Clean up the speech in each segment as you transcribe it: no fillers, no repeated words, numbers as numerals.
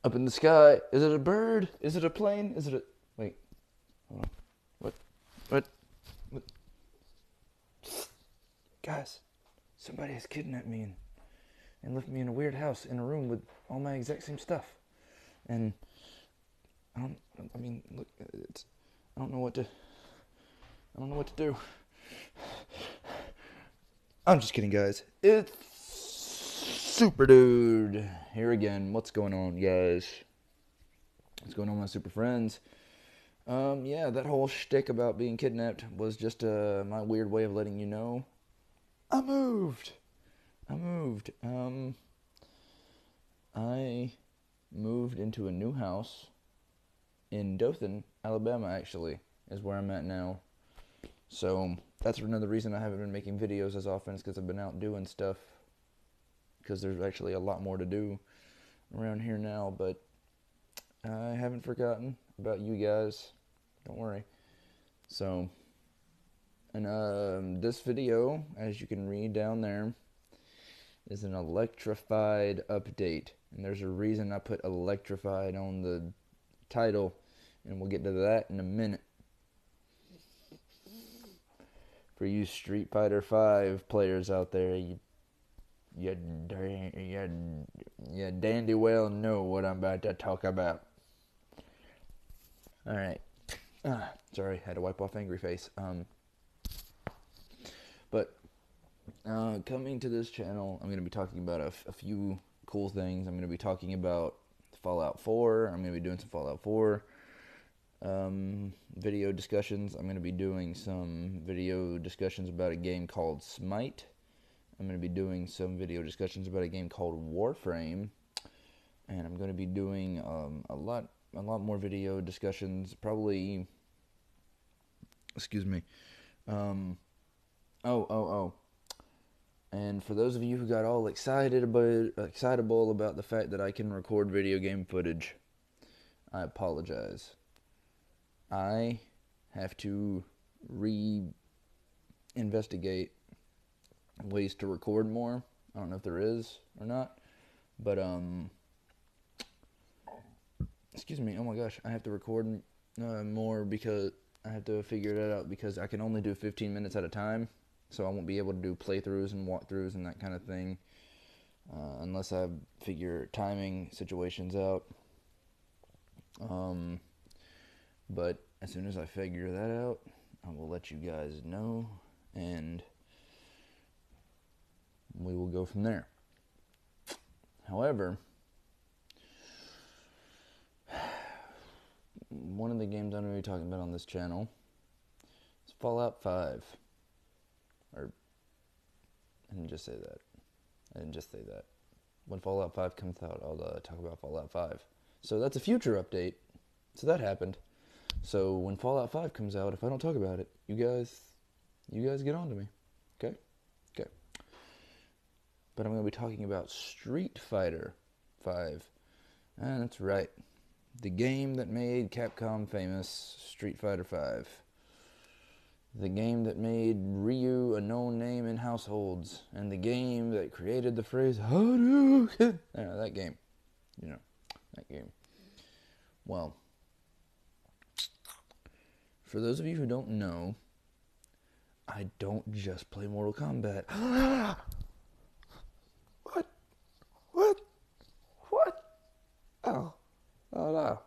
Up in the sky. Is it a bird? Is it a plane? Is it a... Wait. Hold on. What? What? What? Guys, somebody has kidnapped me and left me in a weird house in a room with all my exact same stuff. And look, I don't know what to do. I'm just kidding, guys. It's SuperDude here again. What's going on, guys? What's going on, my super friends? Yeah, that whole shtick about being kidnapped was just my weird way of letting you know I moved. I moved into a new house in Dothan, Alabama, actually, is where I'm at now. So that's another reason I haven't been making videos as often, is because I've been out doing stuff. Because there's actually a lot more to do around here now, but I haven't forgotten about you guys. Don't worry. So, and this video, as you can read down there, is an electrified update. And there's a reason I put electrified on the title, and we'll get to that in a minute. For you Street Fighter 5 players out there, you dandy well know what I'm about to talk about. Alright. Sorry, had to wipe off angry face. But coming to this channel, I'm going to be talking about a few cool things. I'm going to be talking about Fallout 4. I'm going to be doing some Fallout 4 video discussions. I'm going to be doing some video discussions about a game called Smite. I'm going to be doing some video discussions about a game called Warframe. And I'm going to be doing a lot more video discussions, probably, excuse me, and for those of you who got all excitable about the fact that I can record video game footage, I apologize. I have to re-investigate ways to record more. I don't know if there is or not, but excuse me, oh my gosh, I have to record more because I have to figure that out, because I can only do 15 minutes at a time, so I won't be able to do playthroughs and walkthroughs and that kind of thing unless I figure timing situations out. But as soon as I figure that out, I will let you guys know, and we will go from there. However, one of the games I'm going to be talking about on this channel is Fallout 5. Or, I didn't just say that. When Fallout 5 comes out, I'll talk about Fallout 5. So that's a future update. So that happened. So when Fallout 5 comes out, if I don't talk about it, you guys get on to me. Okay? Okay. But I'm going to be talking about Street Fighter 5. And that's right. The game that made Capcom famous, Street Fighter 5. The game that made Ryu a known name in households. And the game that created the phrase, Hadouken! Yeah, that game. You know, that game. Well, for those of you who don't know, I don't just play Mortal Kombat. What? Oh no.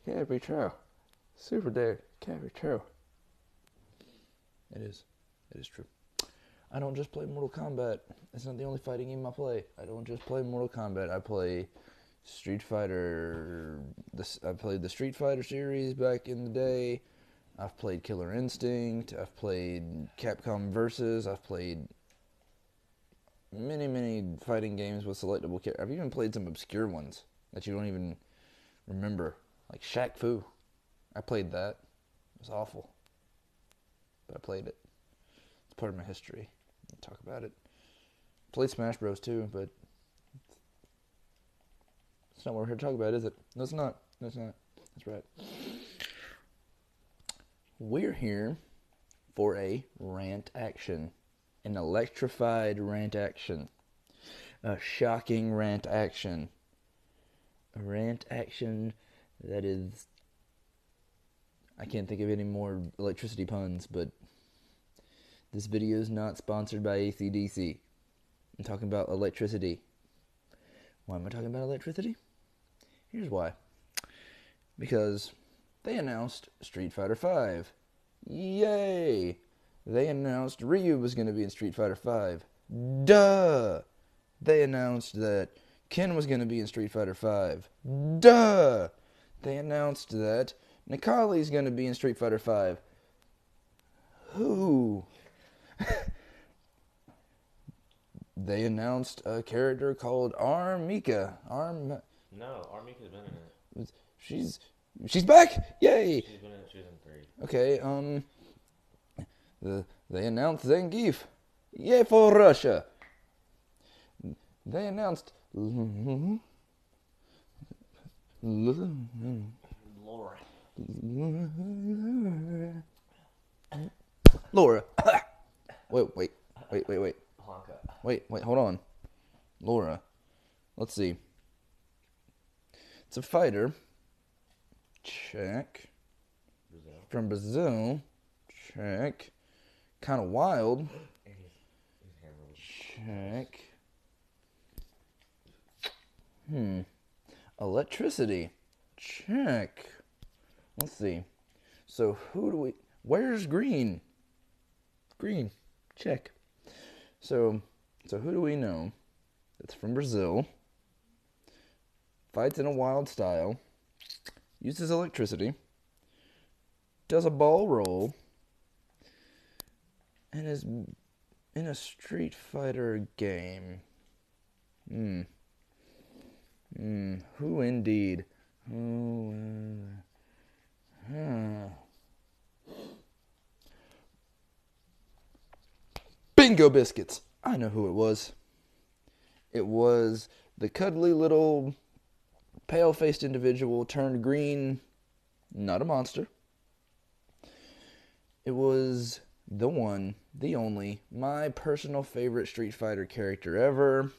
Can't be true. SuperDude. Can't be true. It is. It is true. I don't just play Mortal Kombat. It's not the only fighting game I play. I don't just play Mortal Kombat. I play Street Fighter. I played the Street Fighter series back in the day. I've played Killer Instinct. I've played Capcom Versus. I've played many fighting games with selectable characters. I've even played some obscure ones that you don't even remember, like Shaq Fu. I played that. It was awful, but I played it. It's part of my history. I'll talk about it. Played Smash Bros. Too, but it's not what we're here to talk about, is it? No, it's not. No, it's not. That's right. We're here for a rant action. An electrified rant action. A shocking rant action. A rant action that is... I can't think of any more electricity puns, but this video is not sponsored by AC/DC. I'm talking about electricity. Why am I talking about electricity? Here's why. Because they announced Street Fighter V. Yay! They announced Ryu was going to be in Street Fighter V. Duh! They announced that Ken was going to be in Street Fighter V. Duh! They announced that Nikali's going to be in Street Fighter V. Who? They announced a character called Armika. No, Armika's been in it. She's back! Yay! She's been in it. She was in 3. Okay, they announced Zangief. Yay for Russia! They announced... Laura. Laura. Wait. Blanca. Wait, hold on. Laura. Let's see. It's a fighter. Check. Brazil. From Brazil. Check. Kind of wild. And his hair really... Check. Electricity. Check. Let's see. So who do we... Where's Green? Green. Check. So who do we know? It's from Brazil. Fights in a wild style. Uses electricity. Does a ball roll. And is in a Street Fighter game. Who indeed? Bingo biscuits! I know who it was. It was the cuddly little pale-faced individual turned green, not a monster. It was the one, the only, my personal favorite Street Fighter character ever,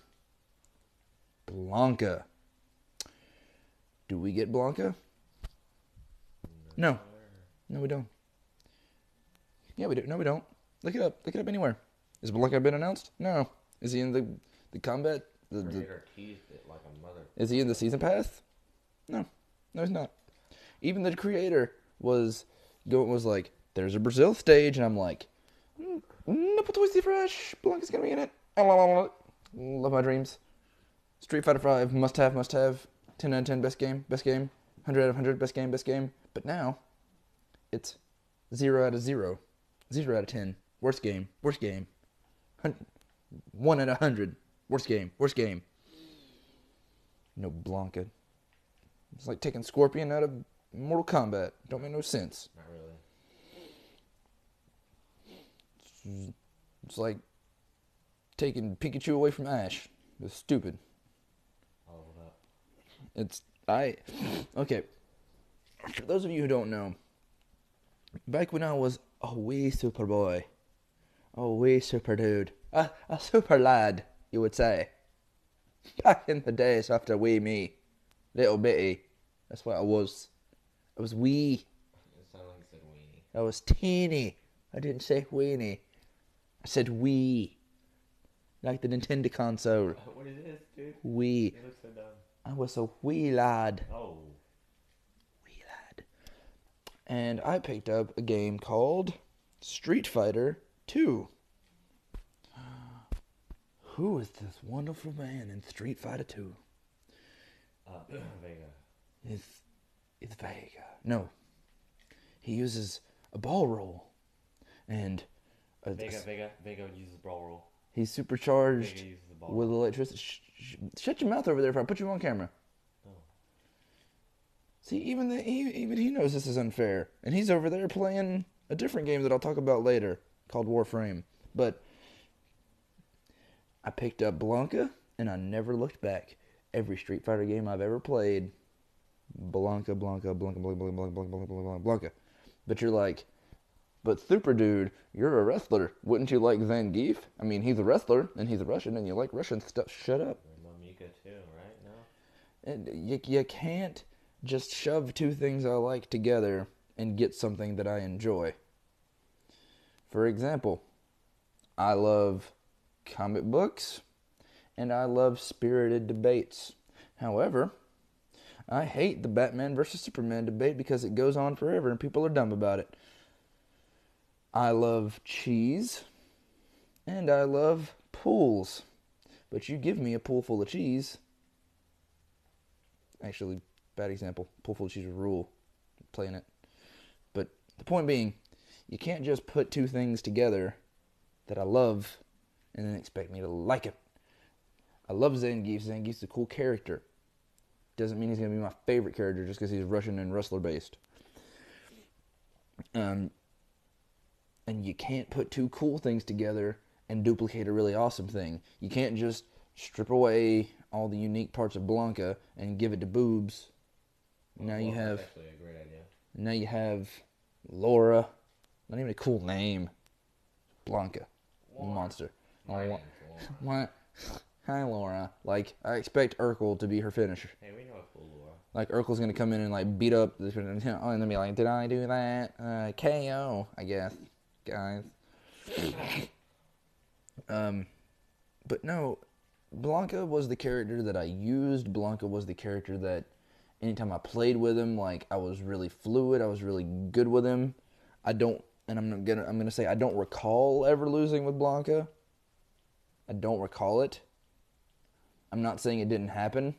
Blanca. Do we get Blanca? No. No, we don't. Yeah, we do. No, we don't. Look it up. Look it up anywhere. Has Blanca been announced? No. Is he in the combat? Creator teased it like a mother. Is he in the season pass? No. No, he's not. Even the creator was like, there's a Brazil stage, and I'm like, no, but we see fresh. Blanca's gonna be in it. Love my dreams. Street Fighter V, must have. 10 out of 10, best game. 100 out of 100, best game. But now, it's 0 out of 0. 0 out of 10, worst game. 1 out of 100, worst game. No Blanca. It's like taking Scorpion out of Mortal Kombat. Don't make no sense. Not really. It's like taking Pikachu away from Ash. It's stupid. Okay. For those of you who don't know, back when I was a wee super boy, a wee super dude, a super lad, you would say. Back in the days after wee me, little bitty, that's what I was. I was wee. It sounded like you said weenie. I was teeny. I didn't say weenie. I said wee. Like the Nintendo console. What is this, dude? Wee. You look so dumb. I was a wee lad. Oh. Wee lad. And I picked up a game called Street Fighter 2. Who is this wonderful man in Street Fighter 2? Vega. It's Vega. No. He uses a ball roll. And... Vega uses ball roll. He's supercharged Vega uses the ball with roll. electricity. Shut your mouth over there if I put you on camera. Oh. See, even he knows this is unfair. And he's over there playing a different game that I'll talk about later called Warframe. But I picked up Blanca, and I never looked back. Every Street Fighter game I've ever played, Blanca. But you're like, but SuperDude, you're a wrestler. Wouldn't you like Zangief? I mean, he's a wrestler, and he's a Russian, and you like Russian stuff. Shut up. Mika too, right? No? You can't just shove two things I like together and get something that I enjoy. For example, I love comic books and I love spirited debates. However, I hate the Batman versus Superman debate because it goes on forever and people are dumb about it. I love cheese and I love pools. But you give me a pool full of cheese. Actually, bad example. Pool full of cheese is a rule. Playing it. But the point being, you can't just put two things together that I love and then expect me to like it. I love Zangief. Zangief's a cool character. Doesn't mean he's going to be my favorite character just because he's Russian and wrestler based. And you can't put two cool things together and duplicate a really awesome thing. You can't just strip away all the unique parts of Blanca and give it to boobs. Now you have... That's actually a great idea. Now you have Laura. Not even a cool name. Blanca. Monster. What? Hi, Laura. Like, I expect Urkel to be her finisher. Hey, we know a cool Laura. Like, Urkel's gonna come in and, like, beat up this and then be like, did I do that? KO, I guess, guys. But no, Blanca was the character that I used. Blanca was the character that anytime I played with him, like, I was really fluid. I was really good with him. I'm gonna say I don't recall ever losing with Blanca. I don't recall it. I'm not saying it didn't happen.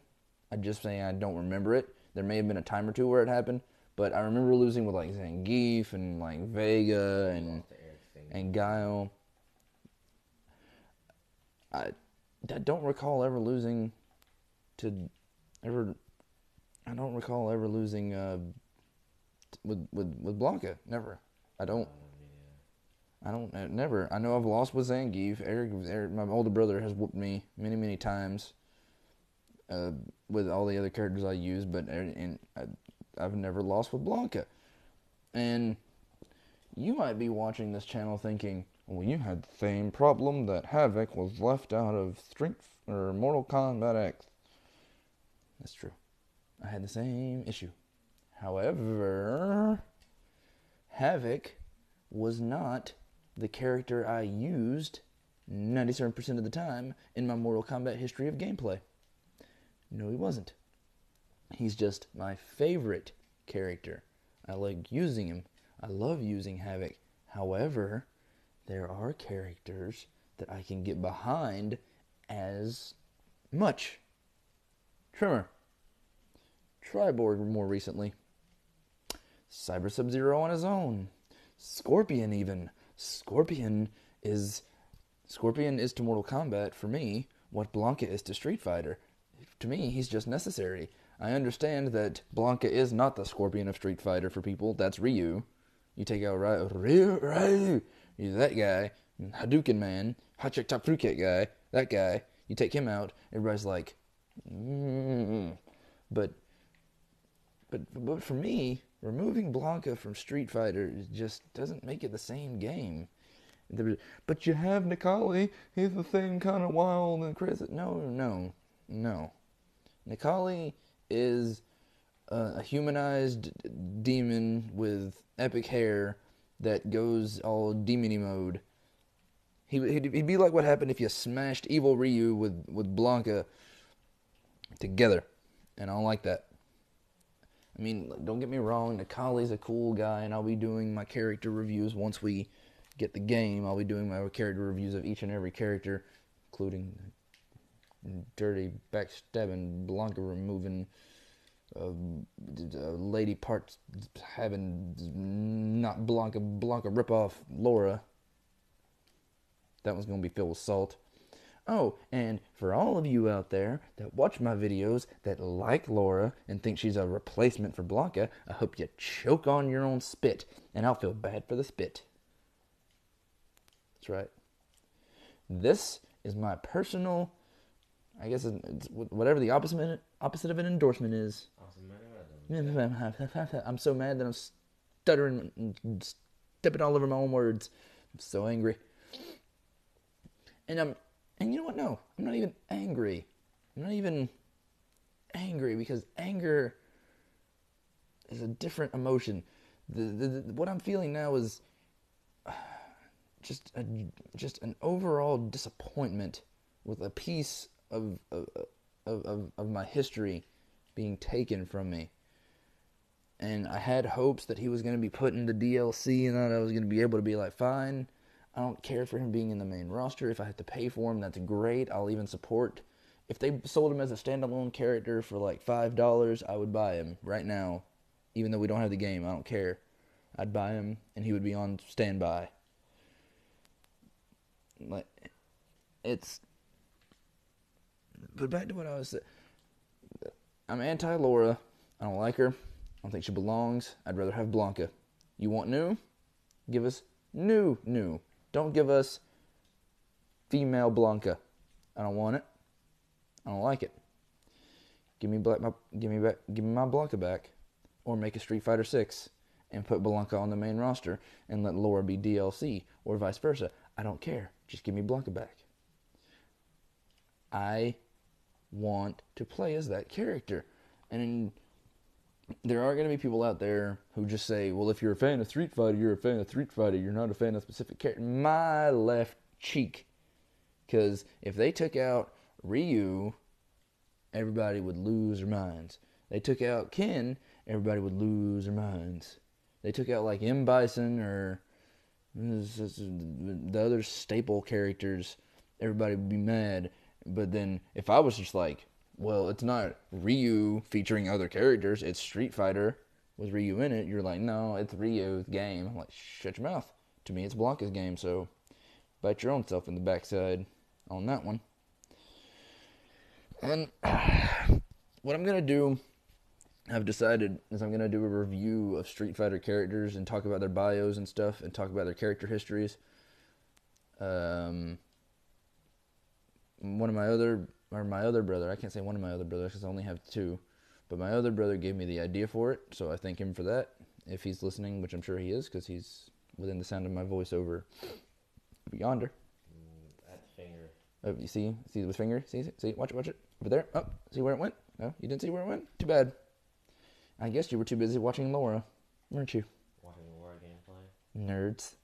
I'm just saying I don't remember it. There may have been a time or two where it happened, but I remember losing with like Zangief and like Vega and Guile. I don't recall ever losing to ever. I don't recall ever losing with Blanca. Never. I don't. Never. I know I've lost with Zangief. Eric, my older brother, has whooped me many, many times with all the other characters I use, but I've never lost with Blanca. And you might be watching this channel thinking, well, you had the same problem that Havoc was left out of Mortal Kombat X. That's true. I had the same issue. However, Havoc was not the character I used 97% of the time in my Mortal Kombat history of gameplay. No, he wasn't. He's just my favorite character. I like using him. I love using Havoc. However, there are characters that I can get behind as much. Tremor. Triborg more recently. Cyber Sub-Zero on his own. Scorpion even. Scorpion is to Mortal Kombat, for me, what Blanca is to Street Fighter. To me, he's just necessary. I understand that Blanca is not the Scorpion of Street Fighter for people. That's Ryu. You take out Ryu. He's that guy. Hadouken Man. Hachik Top Fruitcake guy. That guy. You take him out, everybody's like, But for me, removing Blanca from Street Fighter just doesn't make it the same game. But you have Nikali. He's the same kind of wild and crazy. No. Nikali is a humanized demon with epic hair that goes all demony mode. He'd be like what happened if you smashed evil Ryu with Blanca together. And I don't like that. I mean, don't get me wrong, Nikali's a cool guy, and I'll be doing my character reviews once we get the game. I'll be doing my character reviews of each and every character, including dirty backstabbing Blanca removing lady parts having not Blanca ripoff Laura. That one's going to be filled with salt. Oh, and for all of you out there that watch my videos that like Laura and think she's a replacement for Blanca, I hope you choke on your own spit, and I'll feel bad for the spit. That's right. This is my personal, I guess it's whatever the opposite of an endorsement is. I'm so mad that I'm stuttering and stepping all over my own words. I'm so angry. And you know what? No, I'm not even angry. I'm not even angry because anger is a different emotion. What I'm feeling now is just an overall disappointment with a piece of my history being taken from me. And I had hopes that he was going to be put in the DLC and that I was going to be able to be like, fine, I don't care for him being in the main roster. If I have to pay for him, that's great. I'll even support. If they sold him as a standalone character for like $5, I would buy him right now. Even though we don't have the game, I don't care. I'd buy him and he would be on standby. Like, it's... But back to what I was saying. I'm anti-Laura. I don't like her. I don't think she belongs. I'd rather have Blanca. You want new? Give us new. Don't give us female Blanca. I don't want it. I don't like it. Give me my Blanca back, or make a Street Fighter 6 and put Blanca on the main roster and let Laura be DLC, or vice versa. I don't care. Just give me Blanca back. I want to play as that character. And there are going to be people out there who just say, well, if you're a fan of Street Fighter, you're a fan of Street Fighter. You're not a fan of specific character. My left cheek. Because if they took out Ryu, everybody would lose their minds. They took out Ken, everybody would lose their minds. They took out like M. Bison or the other staple characters, everybody would be mad. But then if I was just like, well, it's not Ryu featuring other characters, it's Street Fighter with Ryu in it, you're like, no, it's Ryu's game. I'm like, shut your mouth. To me, it's Blanca's game, so bite your own self in the backside on that one. And what I'm going to do, I've decided, is I'm going to do a review of Street Fighter characters and talk about their bios and stuff and talk about their character histories. My other brother, I can't say one of my other brothers because I only have two, but my other brother gave me the idea for it, so I thank him for that, if he's listening, which I'm sure he is, because he's within the sound of my voice over yonder. That finger. Oh, you see the finger? See, watch it, over there. Oh, see where it went? No, you didn't see where it went? Too bad. I guess you were too busy watching Laura, weren't you? Watching Laura gameplay. Nerds.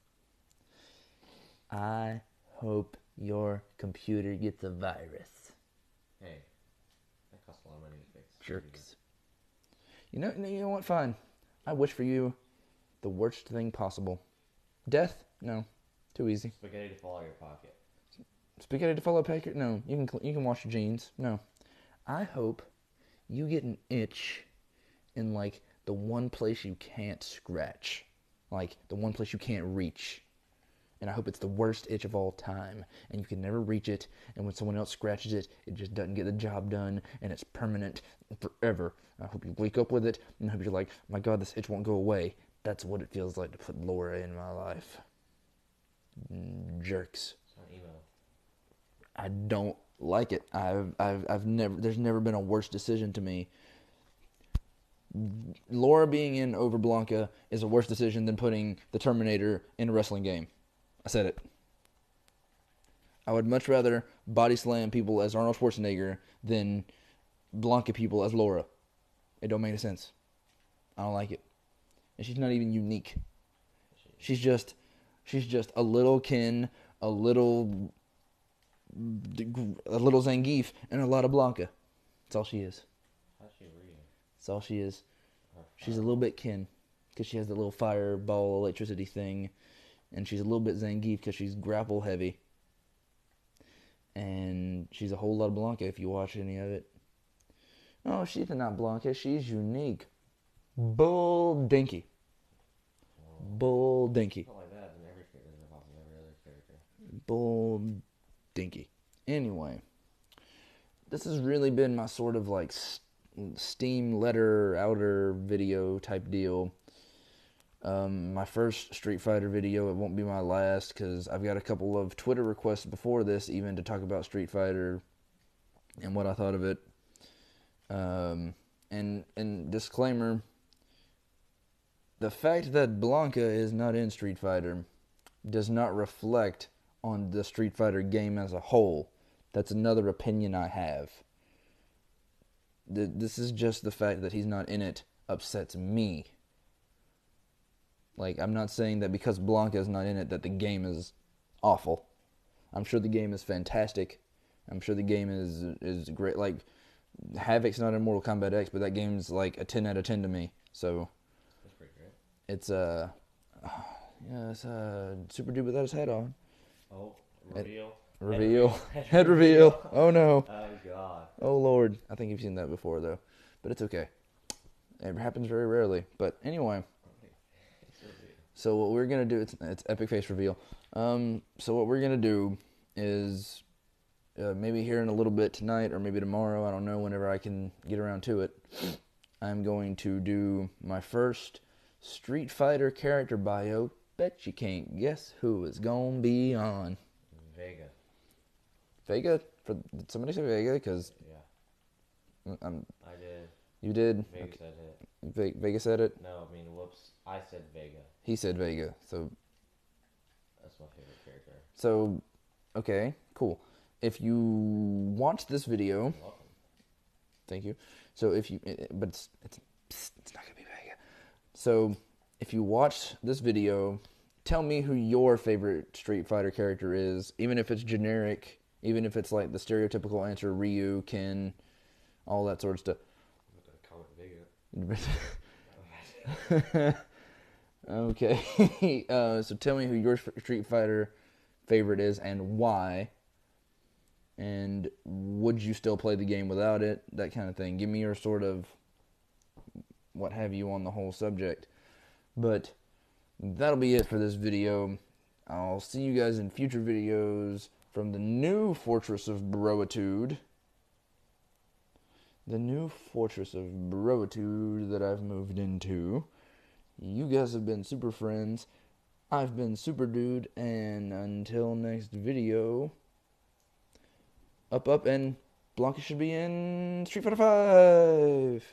I hope your computer gets a virus. Hey, that costs a lot of money to fix. Jerks. You know what? Fine. I wish for you the worst thing possible. Death? No. Too easy. Spaghetti to fall out of your pocket. Spaghetti to fall out of your pocket? No. You can wash your jeans. No. I hope you get an itch in, like, the one place you can't scratch. Like, the one place you can't reach. And I hope it's the worst itch of all time, and you can never reach it, and when someone else scratches it, it just doesn't get the job done, and it's permanent forever. I hope you wake up with it, and I hope you're like, my God, this itch won't go away. That's what it feels like to put Laura in my life. Jerks. Sound emo. I don't like it. There's never been a worse decision to me. Laura being in over Blanca is a worse decision than putting the Terminator in a wrestling game. I said it. I would much rather body slam people as Arnold Schwarzenegger than Blanca people as Laura. It don't make any sense. I don't like it. And she's not even unique. She's just a little Ken, a little Zangief, and a lot of Blanca. That's all she is. How's she reading? That's all she is. She's a little bit Ken, because she has the little fireball electricity thing. And she's a little bit Zangief because she's grapple heavy. And she's a whole lot of Blanca if you watch any of it. Oh, she's not Blanca. She's unique. Bull dinky. Bull dinky. Not like that in every character, every other character. Bull dinky. Anyway, this has really been my sort of like Steam letter outer video type deal. My first Street Fighter video, it won't be my last, because I've got a couple of Twitter requests before this even to talk about Street Fighter and what I thought of it. And disclaimer, the fact that Blanca is not in Street Fighter does not reflect on the Street Fighter game as a whole. That's another opinion I have. This is just the fact that he's not in it upsets me. Like, I'm not saying that because Blanca is not in it that the game is awful. I'm sure the game is fantastic. I'm sure the game is great. Like, Havoc's not in Mortal Kombat X, but that game's like a 10 out of 10 to me. So That's pretty great. it's it's SuperDude without his head on. Oh, reveal. Head reveal. Oh no. Oh god. Oh lord. I think you've seen that before though, but it's okay. It happens very rarely. But anyway. So what we're gonna do, it's epic face reveal. So what we're gonna do is maybe here in a little bit tonight or maybe tomorrow, I don't know, whenever I can get around to it, I'm going to do my first Street Fighter character bio. Bet you can't guess who is gonna be on. Vega. Vega? Did somebody say Vega? Because Yeah. I did. You did? Vega Okay. said it. Vega said it? No, I mean, whoops. I said Vega. He said Vega. So, That's my favorite character. so okay, cool. If you watch this video, You're welcome. thank you. So if you, but it's not gonna be Vega. So if you watch this video, tell me who your favorite Street Fighter character is, even if it's generic, even if it's like the stereotypical answer, Ryu, Ken, all that sort of stuff. I'm gonna comment Vega. Okay. So tell me who your Street Fighter favorite is and why. And would you still play the game without it? That kind of thing. Give me your sort of what have you on the whole subject. But that'll be it for this video. I'll see you guys in future videos from the new Fortress of Broitude. The new Fortress of Broitude that I've moved into. You guys have been super friends. I've been SuperDude, and until next video, up, and Blanca should be in Street Fighter 5.